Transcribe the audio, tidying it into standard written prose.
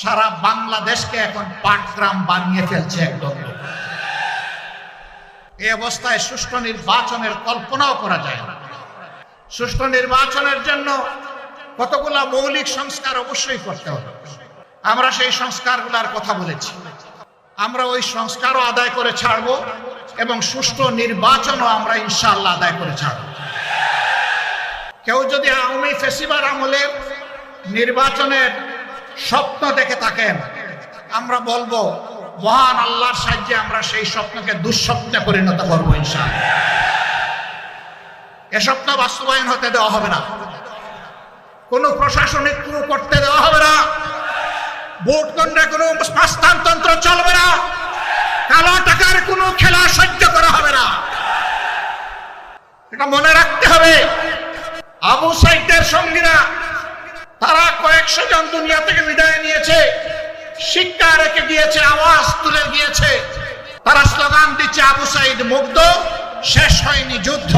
সারা বাংলাদেশকে এখন পাটগ্রাম বানিয়ে ফেলছে একদম। এই অবস্থায় সুষ্ঠু নির্বাচনের কল্পনাও করা যায় না। সুষ্ঠু নির্বাচনের জন্য কতগুলা মৌলিক সংস্কার অবশ্যই করতে হবে। আমরা সেই সংস্কারগুলোর কথা বলেছি। আমরা ওই সংস্কারও আদায় করে ছাড়বো এবং সুষ্ঠু নির্বাচনও আমরা ইনশাআল্লাহ আদায় করে ছাড়বো। কেউ যদি আওয়ামী ফেসিবাদ আমলের নির্বাচনের স্বপ্ন দেখে থাকেন, আমরা বলবো মহান আল্লাহর সাহায্যে আমরা সেই স্বপ্নকে দুঃস্বপ্নে পরিণত করবো ইনশাআল্লাহ। এ স্বপ্ন বাস্তবায়ন হতে দেওয়া হবে না, কোনো প্রশাসনিক ক্রু করতে দেওয়া হবে না, ভোট কেন্দ্রে কোনো হস্তান্তর চলবে না, কালো টাকার কোনো খেলা সহ্য করা হবে না। এটা মনে রাখতে হবে। আবু সাইদের সঙ্গীরা তারা কয়েকশো জন দুনিয়া থেকে বিদায় নিয়েছে, শিক্ষা রেখে গিয়েছে, আওয়াজ তুলে গিয়েছে, তারা স্লোগান দিচ্ছে আবু সাইদ মুগ্ধ, শেষ হয়নি যুদ্ধ।